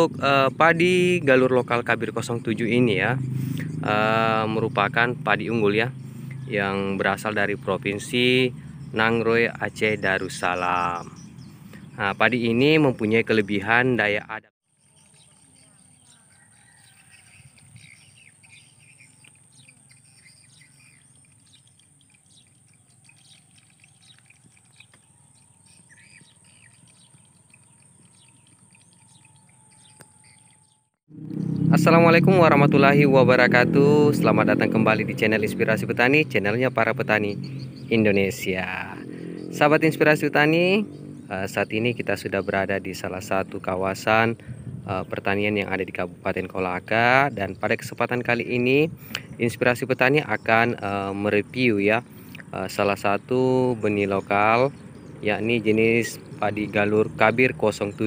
Untuk padi galur lokal Kabir 07 ini ya, merupakan padi unggul ya, yang berasal dari Provinsi Nangroe, Aceh Darussalam. Nah, padi ini mempunyai kelebihan daya adaptasi. Assalamualaikum warahmatullahi wabarakatuh. Selamat datang kembali di channel Inspirasi Petani, channelnya para petani Indonesia. Sahabat Inspirasi Petani, saat ini kita sudah berada di salah satu kawasan pertanian yang ada di Kabupaten Kolaka. Dan pada kesempatan kali ini Inspirasi Petani akan mereview ya salah satu benih lokal, yakni jenis padi galur Kabir 07.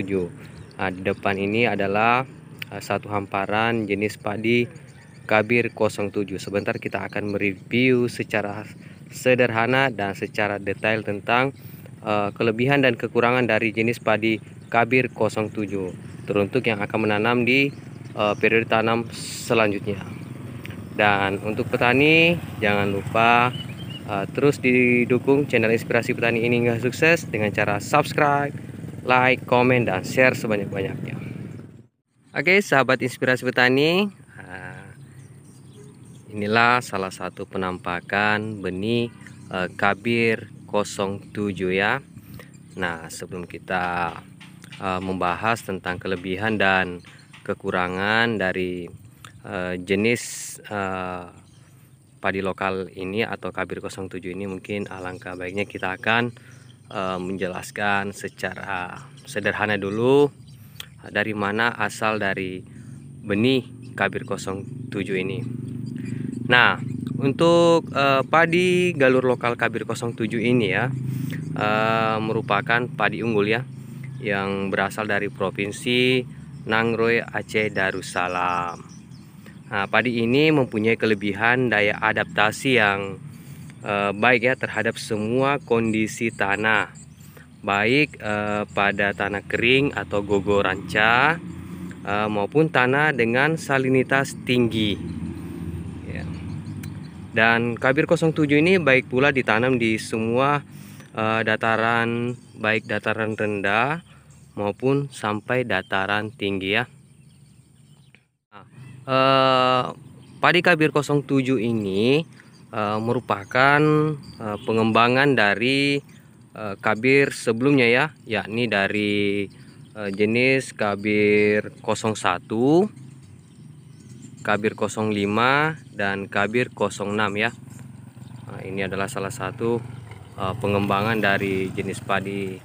Nah, di depan ini adalah satu hamparan jenis padi Kabir 07. Sebentar kita akan mereview secara sederhana dan secara detail tentang kelebihan dan kekurangan dari jenis padi Kabir 07, teruntuk yang akan menanam di periode tanam selanjutnya. Dan untuk petani, jangan lupa terus didukung channel Inspirasi Petani ini hingga sukses dengan cara subscribe, like, komen, dan share sebanyak-banyaknya. Oke, sahabat Inspirasi Petani, inilah salah satu penampakan benih Kabir 07 ya. Nah, sebelum kita membahas tentang kelebihan dan kekurangan dari jenis padi lokal ini atau Kabir 07 ini, mungkin alangkah baiknya kita akan menjelaskan secara sederhana dulu dari mana asal dari benih Kabir 07 ini. Nah, untuk padi galur lokal Kabir 07 ini ya, merupakan padi unggul ya, yang berasal dari Provinsi Nangroe, Aceh Darussalam. Nah, padi ini mempunyai kelebihan daya adaptasi yang baik ya terhadap semua kondisi tanah, baik pada tanah kering atau gogo ranca maupun tanah dengan salinitas tinggi ya. Dan Kabir 07 ini baik pula ditanam di semua dataran, baik dataran rendah maupun sampai dataran tinggi ya. Padi Kabir 07 ini merupakan pengembangan dari Kabir sebelumnya ya, yakni dari jenis Kabir 01, Kabir 05, dan Kabir 06 ya. Nah, ini adalah salah satu pengembangan dari jenis padi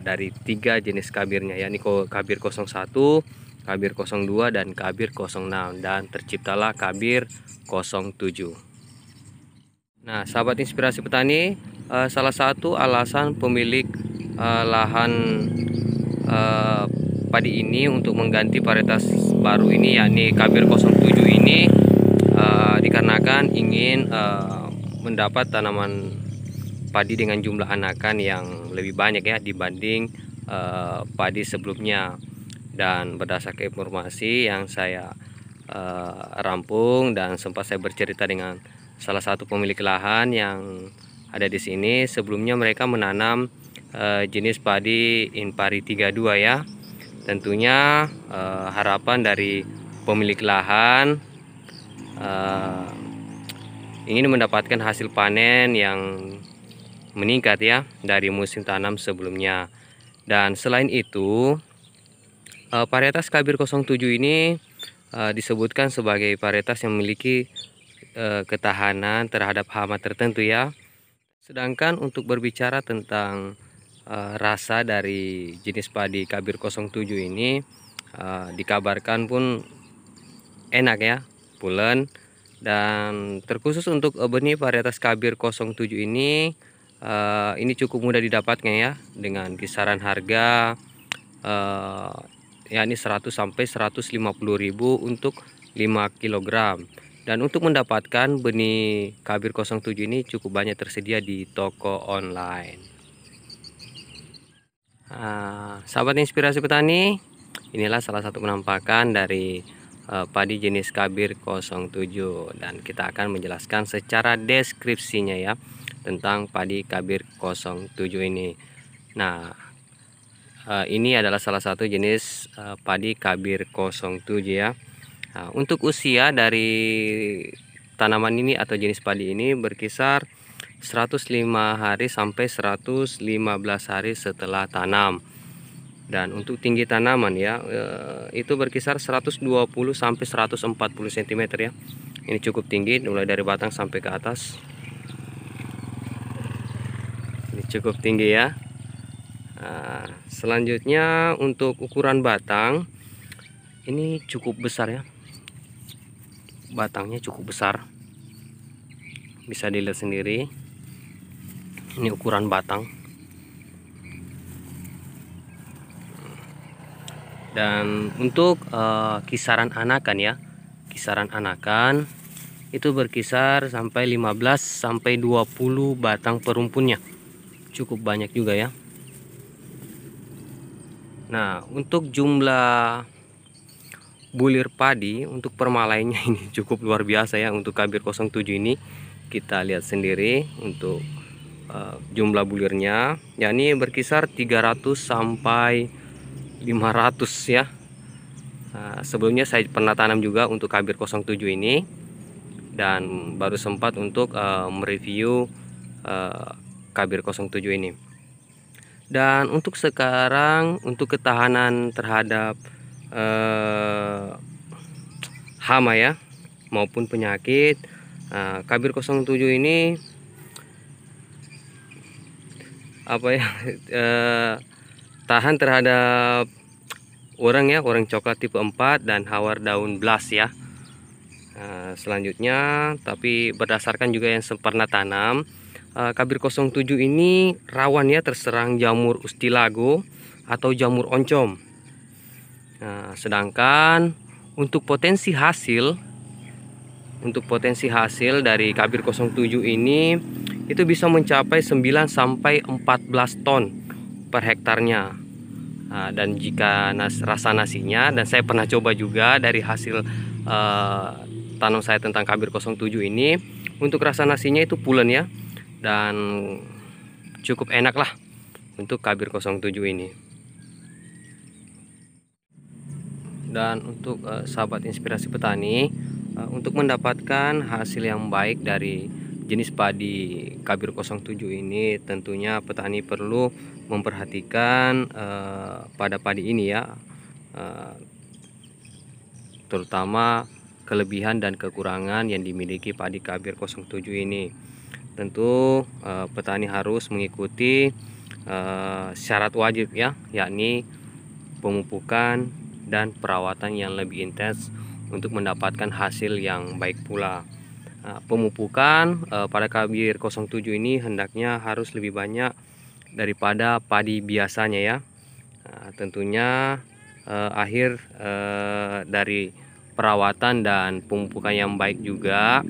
dari 3 jenis kabirnya, yakni Kabir 01, Kabir 02, dan Kabir 06, dan terciptalah Kabir 07. Nah, sahabat Inspirasi Petani, salah satu alasan pemilik lahan padi ini untuk mengganti varietas baru ini, yakni Kabir 07 ini, dikarenakan ingin mendapat tanaman padi dengan jumlah anakan yang lebih banyak ya dibanding padi sebelumnya. Dan berdasarkan informasi yang saya rampung dan sempat saya bercerita dengan salah satu pemilik lahan yang ada di sini, sebelumnya mereka menanam jenis padi Inpari 32 ya. Tentunya harapan dari pemilik lahan ingin mendapatkan hasil panen yang meningkat ya dari musim tanam sebelumnya. Dan selain itu, varietas Kabir 07 ini disebutkan sebagai varietas yang memiliki ketahanan terhadap hama tertentu ya. Sedangkan untuk berbicara tentang rasa dari jenis padi Kabir 07 ini, dikabarkan pun enak ya, pulen. Dan terkhusus untuk benih varietas Kabir 07 ini cukup mudah didapatkan ya, dengan kisaran harga yakni 100 sampai 150.000 untuk 5 kg. Dan untuk mendapatkan benih Kabir 07 ini cukup banyak tersedia di toko online. Sahabat Inspirasi Petani, inilah salah satu penampakan dari padi jenis Kabir 07, dan kita akan menjelaskan secara deskripsinya ya tentang padi Kabir 07 ini. Nah, ini adalah salah satu jenis padi Kabir 07 ya. Nah, untuk usia dari tanaman ini atau jenis padi ini berkisar 105 hari sampai 115 hari setelah tanam. Dan untuk tinggi tanaman ya itu berkisar 120 sampai 140 cm ya. Ini cukup tinggi mulai dari batang sampai ke atas. Ini cukup tinggi ya. Nah, selanjutnya untuk ukuran batang ini cukup besar ya. Batangnya cukup besar. Bisa dilihat sendiri. Ini ukuran batang. Dan untuk kisaran anakan ya, kisaran anakan itu berkisar sampai 15 sampai 20 batang per rumpunnya. Cukup banyak juga ya. Nah, untuk jumlah bulir padi untuk permalainya ini cukup luar biasa ya. Untuk Kabir 07 ini kita lihat sendiri untuk jumlah bulirnya, yakni berkisar 300 sampai 500 ya. Nah, sebelumnya saya pernah tanam juga untuk Kabir 07 ini, dan baru sempat untuk mereview Kabir 07 ini. Dan untuk sekarang untuk ketahanan terhadap hama ya maupun penyakit, Kabir 07 ini apa ya tahan terhadap orang ya, orang coklat tipe 4 dan hawar daun blas ya. Selanjutnya, tapi berdasarkan juga yang pernah tanam, Kabir 07 ini rawan ya terserang jamur ustilago atau jamur oncom. Sedangkan untuk potensi hasil dari Kabir 07 ini itu bisa mencapai 9 sampai 14 ton per hektarnya. Dan jika rasa nasinya, dan saya pernah coba juga dari hasil tanam saya tentang Kabir 07 ini, untuk rasa nasinya itu pulen ya, dan cukup enak lah untuk Kabir 07 ini. Dan untuk sahabat inspirasi petani, untuk mendapatkan hasil yang baik dari jenis padi Kabir 07 ini, tentunya petani perlu memperhatikan pada padi ini ya, terutama kelebihan dan kekurangan yang dimiliki padi Kabir 07 ini. Tentu petani harus mengikuti syarat wajib ya, yakni pemupukan dan perawatan yang lebih intens untuk mendapatkan hasil yang baik pula. Pemupukan pada Kabir 07 ini hendaknya harus lebih banyak daripada padi biasanya ya. Tentunya akhir dari perawatan dan pemupukan yang baik juga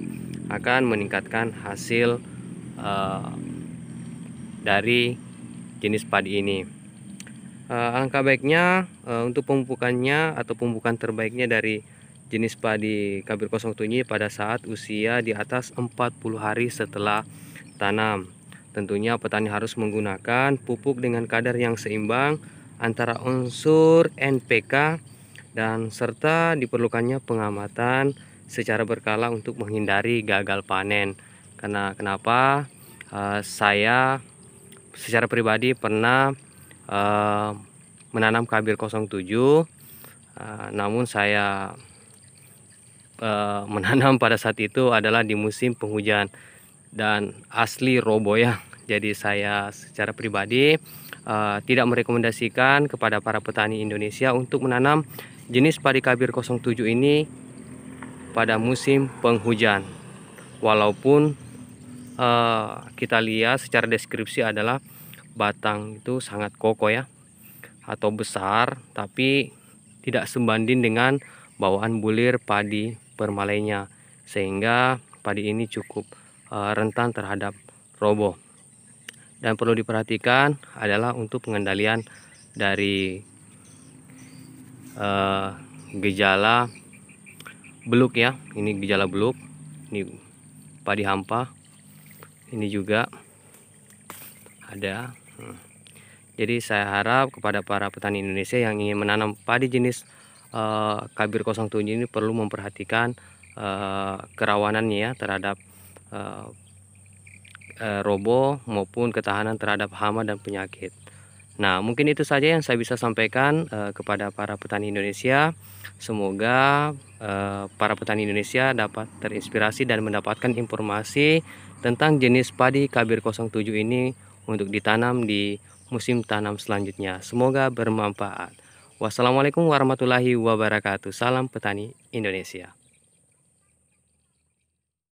akan meningkatkan hasil dari jenis padi ini. Alangkah baiknya untuk pemupukannya atau pemupukan terbaiknya dari jenis padi Kabir 07 ini pada saat usia di atas 40 hari setelah tanam. Tentunya petani harus menggunakan pupuk dengan kadar yang seimbang antara unsur NPK, dan serta diperlukannya pengamatan secara berkala untuk menghindari gagal panen. Karena kenapa? Saya secara pribadi pernah menanam Kabir 07, namun saya menanam pada saat itu adalah di musim penghujan dan asli roboh ya. Jadi saya secara pribadi tidak merekomendasikan kepada para petani Indonesia untuk menanam jenis padi Kabir 07 ini pada musim penghujan. Walaupun kita lihat secara deskripsi adalah batang itu sangat kokoh ya, atau besar, tapi tidak sebanding dengan bawaan bulir padi permalainya, sehingga padi ini cukup rentan terhadap roboh. Dan perlu diperhatikan adalah untuk pengendalian dari gejala beluk ya. Ini gejala beluk, ini padi hampa, ini juga ada. Jadi saya harap kepada para petani Indonesia yang ingin menanam padi jenis Kabir 07 ini perlu memperhatikan kerawanannya ya terhadap roboh maupun ketahanan terhadap hama dan penyakit. Nah, mungkin itu saja yang saya bisa sampaikan kepada para petani Indonesia. Semoga para petani Indonesia dapat terinspirasi dan mendapatkan informasi tentang jenis padi Kabir 07 ini untuk ditanam di musim tanam selanjutnya. Semoga bermanfaat. Wassalamualaikum warahmatullahi wabarakatuh. Salam petani Indonesia.